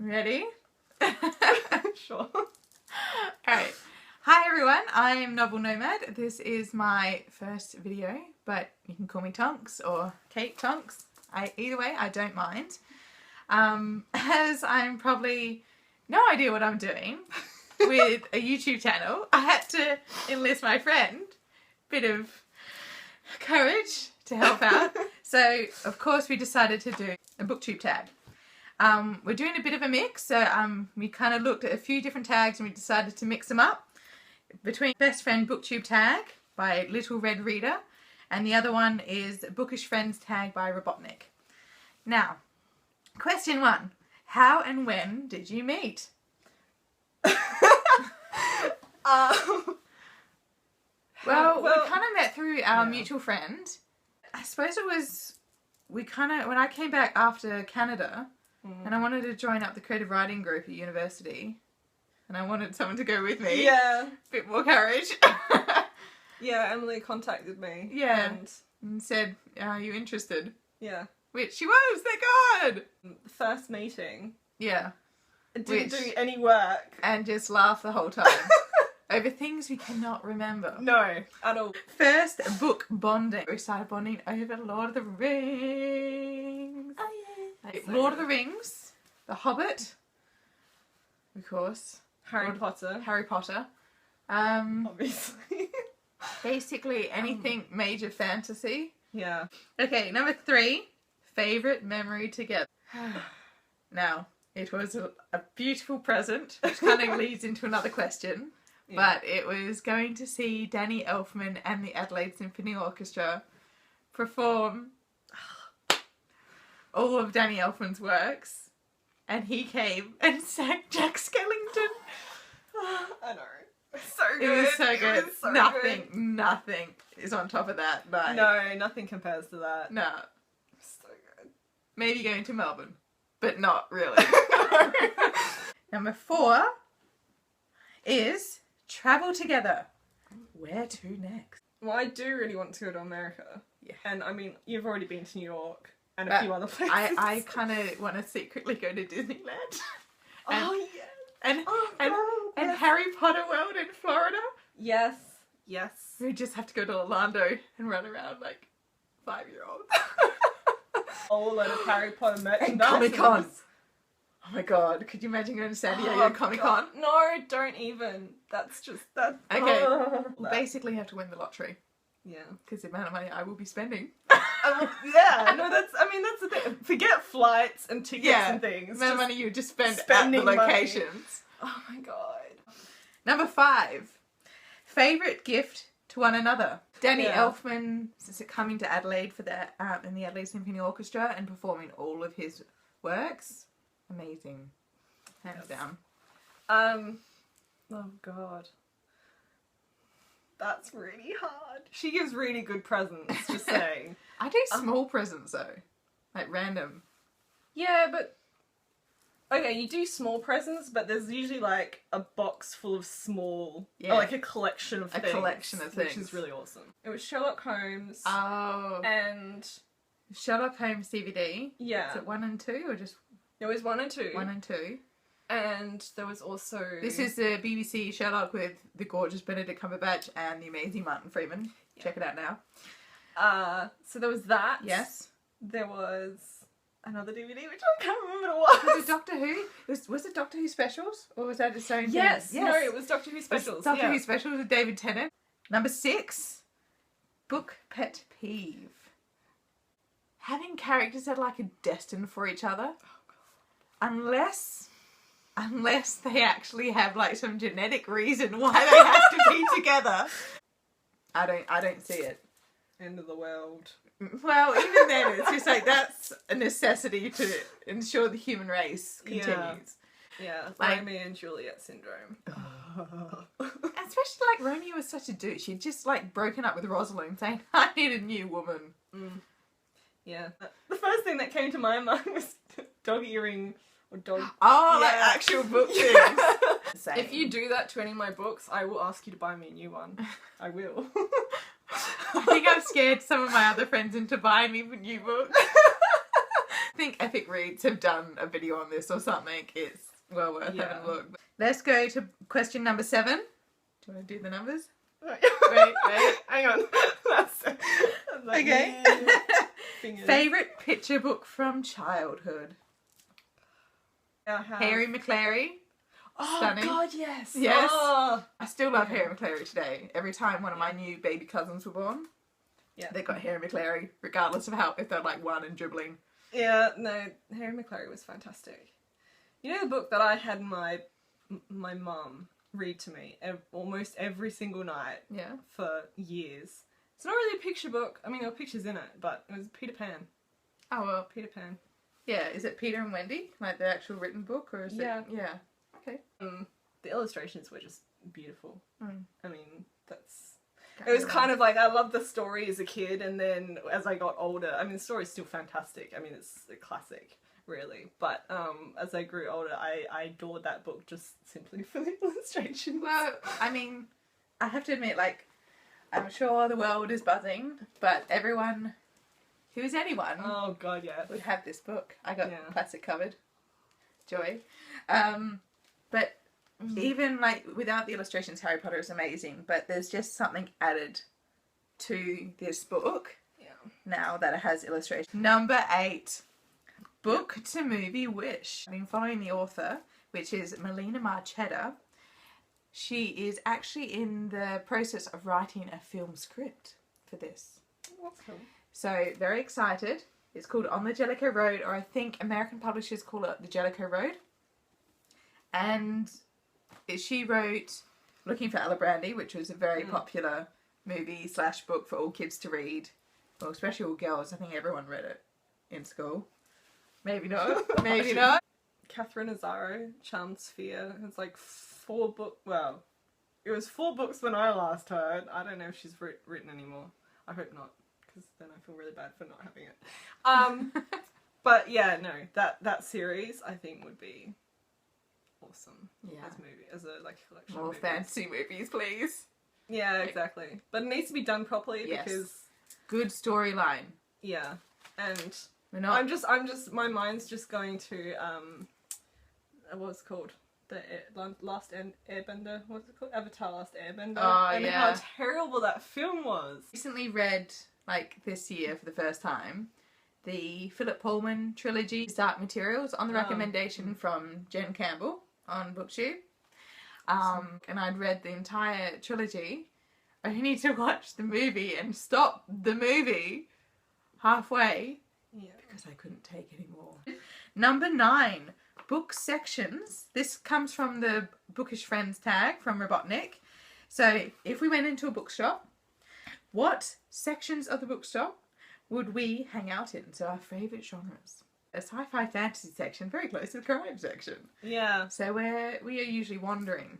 Ready? Sure. Alright. Hi everyone, I'm Novel Nomad. This is my first video, but you can call me Tonks or Kate Tonks. Either way, I don't mind. As I'm probably no idea what I'm doing with a YouTube channel, I had to enlist my friend. Bit of courage to help out. So, of course, we decided to do a Booktube tag. We're doing a bit of a mix, so we kind of looked at a few different tags and we decided to mix them up between Best Friend Booktube Tag by Little Red Reader and the other one is Bookish Friends Tag by Robotnik. Now, question 1. How and when did you meet? Well, we kind of met through our mutual friend. I suppose it was, when I came back after Canada and I wanted to join up the creative writing group at university and I wanted someone to go with me. Yeah. Bit more courage. Yeah, Emily contacted me. Yeah. And said, are you interested? Yeah. Which she was, thank God! The first meeting. Yeah. I didn't do any work. And just laugh the whole time. Over things we cannot remember. No, at all. First book bonding. We started bonding over Lord of the Rings. Oh yeah. Like, Lord of the Rings, The Hobbit, of course. Harry Potter. Harry Potter. Obviously. Basically anything major fantasy. Yeah. Okay, number 3. Favourite memory together. Now, it was a beautiful present, which kind of leads into another question. Yeah. But it was going to see Danny Elfman and the Adelaide Symphony Orchestra perform all of Danny Elfman's works. And he came and sang Jack Skellington. I know. So good. It was so good. Was so Nothing is on top of that. Like, no, nothing compares to that. No. So good. Maybe going to Melbourne, but not really. Number 4 is travel together. Where to next? Well, I do really want to go to America. Yeah. And I mean, you've already been to New York and a few other places. I kind of want to secretly go to Disneyland. Oh, yeah. And Harry Potter World in Florida. Yes. Yes. We just have to go to Orlando and run around like 5-year-olds. Whole load of Harry Potter merchandise. And Comic-Con. Oh my God, could you imagine going to San Diego Comic-Con? No, don't even. That's just that. Okay, we'll basically have to win the lottery. Yeah. Because the amount of money I will be spending. Yeah, no, that's the thing. Forget flights and tickets and things. The amount of money you would just spend at the locations. Money. Oh my God. Number 5. Favourite gift to one another. Danny Elfman coming to Adelaide for the in the Adelaide Symphony Orchestra and performing all of his works. Amazing. Hands down. Oh God. That's really hard. She gives really good presents, just saying. I do small presents though. Like random. Yeah, but okay, you do small presents, but there's usually like a box full of small, or like a collection of things. Which is really awesome. It was Sherlock Holmes. Oh. And Sherlock Holmes DVD. Yeah. Is it 1 and 2 or just? It was 1 and 2. 1 and 2. And there was also... This is the BBC Sherlock with the gorgeous Benedict Cumberbatch and the amazing Martin Freeman. Yeah. Check it out now. So there was that. Yes. There was another DVD, which I can't remember what it was. Was it Doctor Who? Was it Doctor Who Specials? Or was that its own thing? Yes. No, it was Doctor Who Specials. Doctor Who Specials with David Tennant. Number 6. Book pet peeve. Having characters that are like destined for each other. Unless they actually have like some genetic reason why they have to be together. I don't see it. End of the world. Well, even then it's just like that's a necessity to ensure the human race continues. Yeah, like, Romeo and Juliet syndrome. Especially like Romeo was such a douche. He'd just like broken up with Rosalind saying, I need a new woman. Yeah. The first thing that came to my mind was dog earring or dog... Oh, like actual book things. If you do that to any of my books, I will ask you to buy me a new one. I will. I think I've scared some of my other friends into buying me new books. think Epic Reads have done a video on this or something. It's well worth having a look. Let's go to question number 7. Do you want to do the numbers? Wait, hang on. That's okay. Favourite picture book from childhood? Harry McClary. Oh, Stunning. God, yes. Yes. Oh. I still love Harry McClary today. Every time one of my new baby cousins were born, they got Harry McClary, regardless of if they're like 1 and dribbling. Yeah, no, Harry McClary was fantastic. You know the book that I had my mum read to me almost every single night for years? It's not really a picture book. I mean, there were pictures in it, but it was Peter Pan. Oh, well. Peter Pan. Yeah, is it Peter and Wendy? Like the actual written book? Or is it? Yeah. Okay. The illustrations were just beautiful. I mean, it was kind of like, I loved the story as a kid, and then as I got older, I mean, the story's still fantastic. I mean, it's a classic, really. But as I grew older, I adored that book just simply for the illustrations. Well, I mean, I have to admit, like, I'm sure the world is buzzing, but everyone who is anyone oh god, yeah, would have this book. I got plastic covered. Joy. But even like without the illustrations, Harry Potter is amazing, but there's just something added to this book now that it has illustrations. Number 8. Book to movie wish. I've been following the author, which is Melina Marchetta. She is actually in the process of writing a film script for this. That's cool. So, very excited. It's called On the Jellicoe Road, or I think American publishers call it The Jellicoe Road. And she wrote Looking for Alibrandi, which was a very popular movie / book for all kids to read. Well, especially all girls. I think everyone read it in school. Maybe not. Maybe not. Catherine Azzaro, Charmed Sphere. It's like 4 books. Well, it was 4 books when I last heard. I don't know if she's written anymore. I hope not, because then I feel really bad for not having it. But yeah, no, that series I think would be awesome as a movie, as a like collection. More fantasy movies, please. Yeah, exactly. But it needs to be done properly because good storyline. Yeah, and we're not. I'm just. My mind's just going to what's it called? The Last Airbender. What's it called? Avatar: Last Airbender. Oh, and how terrible that film was. Recently read, like this year for the first time, the Philip Pullman trilogy, Dark Materials, on the recommendation from Jen Campbell on Booktube. And I'd read the entire trilogy. I need to watch the movie and stop the movie halfway because I couldn't take it anymore. Number 9, book sections. This comes from the Bookish Friends tag from Robotnik. So if we went into a bookshop, what sections of the bookshop would we hang out in? So our favourite genres. A sci-fi fantasy section, very close to the crime section. Yeah. So we are usually wandering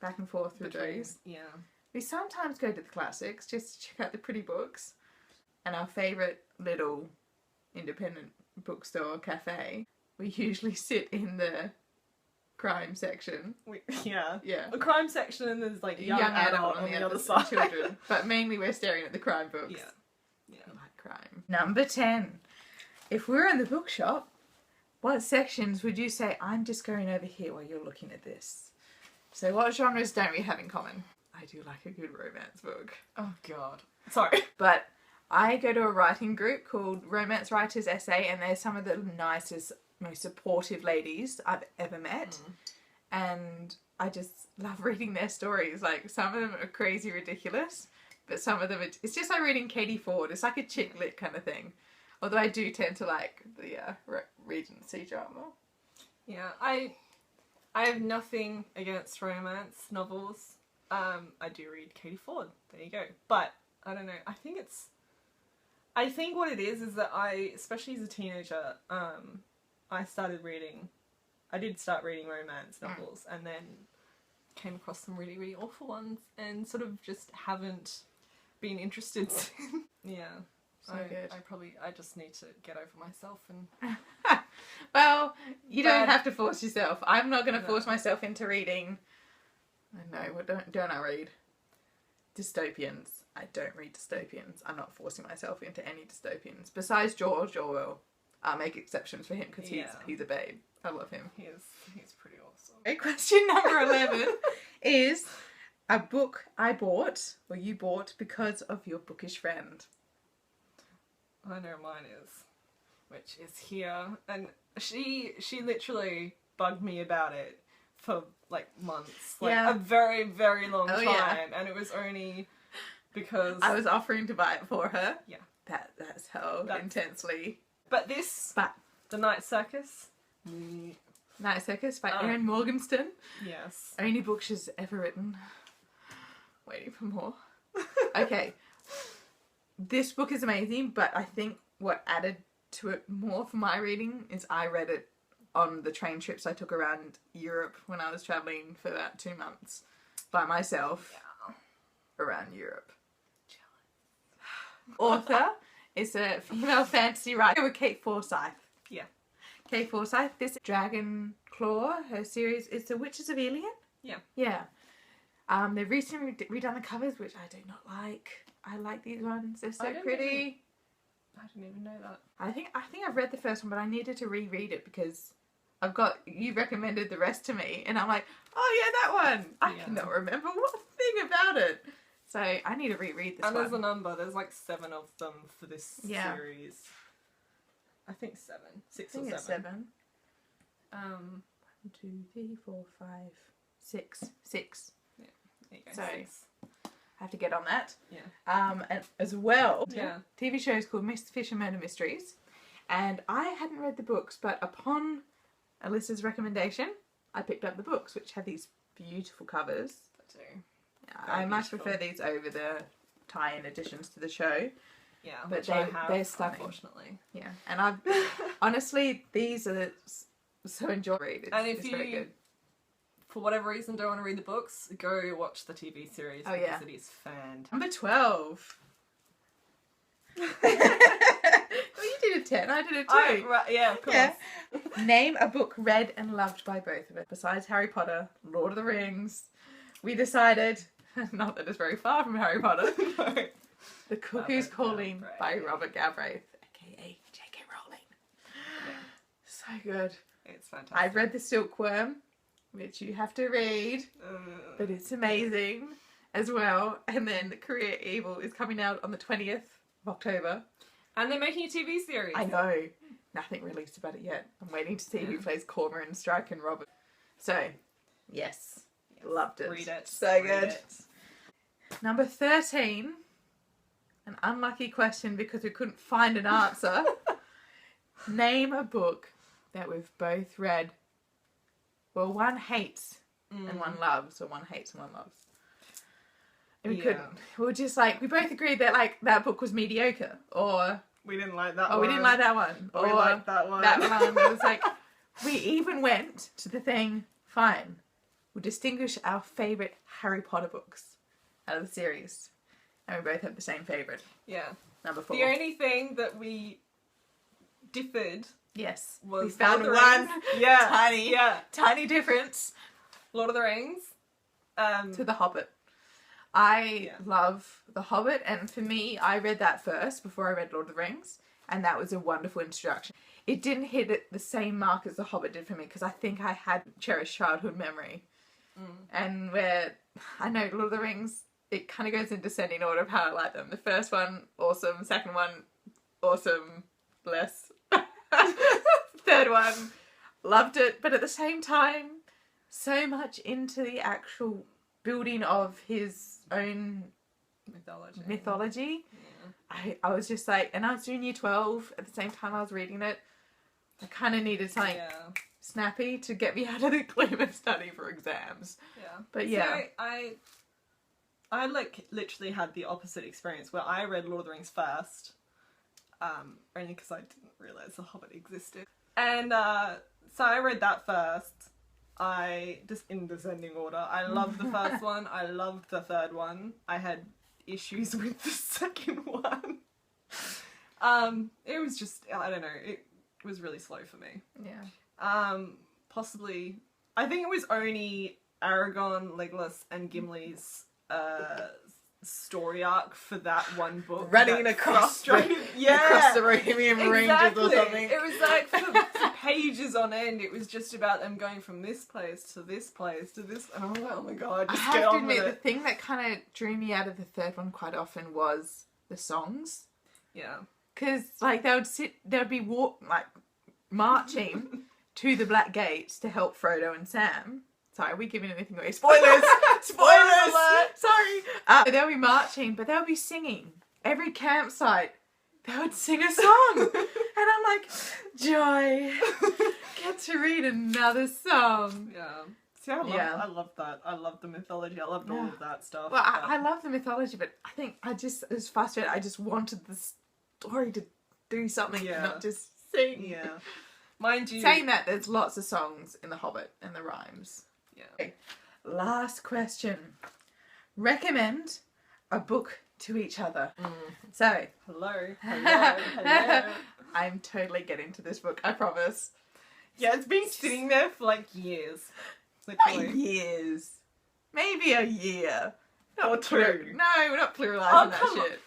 back and forth through those. Yeah. We sometimes go to the classics just to check out the pretty books. And our favourite little independent bookstore cafe, we usually sit in the crime section. Yeah. A crime section, and there's like young adult on the other side. Children. But mainly we're staring at the crime books. Yeah. I like crime. Number 10. If we're in the bookshop, what sections would you say, I'm just going over here while you're looking at this? So what genres don't we have in common? I do like a good romance book. Oh god. Sorry. But I go to a writing group called Romance Writers SA, and they're some of the nicest, most supportive ladies I've ever met. And I just love reading their stories. Like, some of them are crazy ridiculous, but some of them, it's just like reading Katie Ford. It's like a chick lit kind of thing. Although I do tend to like the Regency drama. Yeah, I have nothing against romance novels. I do read Katie Ford. There you go. But I don't know. I think what it is that especially as a teenager, I did start reading romance novels, and then came across some really, really awful ones, and sort of just haven't been interested since. Yeah. So good. I just need to get over myself and... Well, you don't have to force yourself. I'm not going to force myself into reading... don't I read? Dystopians. I don't read dystopians. I'm not forcing myself into any dystopians. Besides George Orwell. I'll make exceptions for him because he's a babe. I love him. He's pretty awesome. Okay, question number 11 is a book I bought, or you bought, because of your bookish friend. I know mine is, which is here, and she literally bugged me about it for like months, like a very, very long time, and it was only because I was offering to buy it for her. Yeah, that's how intensely. But The Night Circus. Night Circus by Erin Morgenstern. Yes. Only book she's ever written. Waiting for more. Okay. This book is amazing, but I think what added to it more for my reading is I read it on the train trips I took around Europe when I was travelling for about 2 months by myself around Europe. Author is a female fantasy writer with Kate Forsyth. Yeah. Kate Forsyth. This Dragon Claw, her series, is The Witches of Ilion. Yeah. Yeah. They've recently redone the covers, which I do not like. I like these ones. They're so pretty. I didn't even know that. I think I've read the first one, but I needed to reread it because you recommended the rest to me, and I'm like, oh yeah, that one. I cannot remember one thing about it. So I need to reread this one. And there's a number. There's like 7 of them for this series. I think 7. 6 or 7. It's 7. 1, 2, 3, 4, 5, 6. 6. Yeah. There you go. So 6. I have to get on that. Yeah. And as well, TV shows called Fish and Murder Mysteries. And I hadn't read the books, but upon Alyssa's recommendation, I picked up the books, which have these beautiful covers. I do. I much prefer these over the tie-in additions to the show. Yeah, but they're stunning. Unfortunately. Yeah, and I've honestly, these are so enjoyable. And if you, very good. For whatever reason, don't want to read the books, go watch the TV series because it is fantastic. Number 12. Well, you did a 10. I did a 2. Oh, right, yeah, of course. Yeah. Name a book read and loved by both of us. Besides Harry Potter, Lord of the Rings, we decided, not that it's very far from Harry Potter, no. The Cuckoo's Calling by Robert Galbraith, aka J.K. Rowling. Yeah. So good. It's fantastic. I've read The Silkworm, which you have to read, but it's amazing as well. And then Career Evil is coming out on the 20th of October. And they're making a TV series. I know. Nothing released about it yet. I'm waiting to see who plays Cormoran, Strike and Robert. So, yes. Loved it. Read it. So good. Number 13. An unlucky question because we couldn't find an answer. Name a book that we've both read. Well, one hates and one loves, or one hates and one loves. And we couldn't. We were just like, we both agreed that like that book was mediocre, or we didn't like that one. Or we didn't like that one. Or we liked that one. That one. It was like, we even went to the thing, fine, we'll distinguish our favourite Harry Potter books out of the series. And we both have the same favourite. Yeah. Number 4. The only thing that we differed was we found one tiny difference. Lord of the Rings. To The Hobbit. I love The Hobbit, and for me, I read that first before I read Lord of the Rings, and that was a wonderful introduction. It didn't hit at the same mark as The Hobbit did for me, because I think I had cherished childhood memory. And where, I know Lord of the Rings, it kind of goes in descending order of how I like them. The first one, awesome. Second one, awesome. Less. Third one, loved it. But at the same time, so much into the actual building of his own mythology. Yeah. I was just like, and I was doing year 12 at the same time I was reading it. I kind of needed something snappy to get me out of the gloom of study for exams. Yeah. But yeah. So I like literally had the opposite experience where I read Lord of the Rings first, only because I didn't realise The Hobbit existed. And so I read that first. Just in descending order. I loved the first one. I loved the third one. I had issues with the second one. It was just, I don't know, it was really slow for me. Yeah. Possibly, I think it was only Aragorn, Legolas and Gimli's story arc for that one book. Running across the Bohemian Ranges or something. It was like for pages on end, it was just about them going from this place to this place to this. And I was like, oh my god, just I get have to on with admit, it. the thing that kind of drew me out of the third one quite often was the songs. Yeah. Because, like, they'd be marching to the Black Gates to help Frodo and Sam. Sorry, are we giving anything away? Spoilers! Spoilers! Sorry! They'll be marching, but they'll be singing. Every campsite, they would sing a song. And I'm like, joy. Get to read another song. Yeah. See, I love that. I love the mythology. I loved all of that stuff. Well, I love the mythology, but I think it was frustrating. I just wanted the story to do something, not just sing. Yeah. Mind you... Saying that, there's lots of songs in The Hobbit and the rhymes. Yeah. Okay. Last question. Recommend a book to each other. So... Hello. I'm totally getting to this book, I promise. Yeah, it's been sitting there for like years. Not years. Maybe a year. Or two. No, we're not pluralising that shit.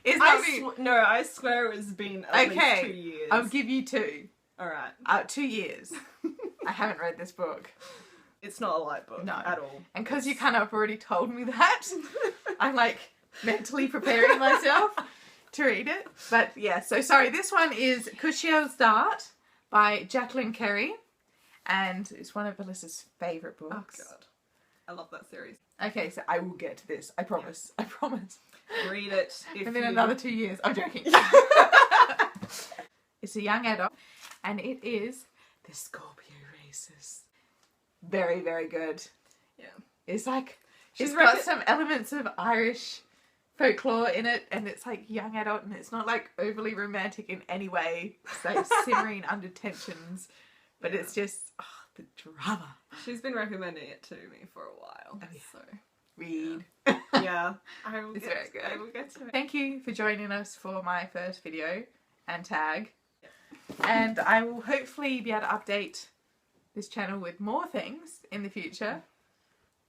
I swear it's been at least 2 years. I'll give you 2. Alright. 2 years. I haven't read this book. It's not a light book at all. And because you kind of already told me that, I'm like mentally preparing myself to read it. But yeah, so sorry, this one is Cushiel's Dart by Jacqueline Carey. And it's one of Alyssa's favourite books. Oh god. I love that series. Okay, so I will get to this. I promise. I promise. Read it. And then another 2 years. I'm joking. It's a young adult. And it is The Scorpio Races. Very, very good. Yeah. It's like, it's got some elements of Irish folklore in it. And it's like young adult. And it's not like overly romantic in any way. It's like simmering under tensions. But it's just, the drama. She's been recommending it to me for a while. Oh, yeah. So. Read. Yeah. It's very good. I will get to it. Thank you for joining us for my first video and tag. And I will hopefully be able to update this channel with more things in the future.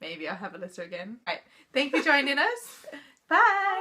Maybe I'll have Alyssa again. Right. Thank you for joining us. Bye.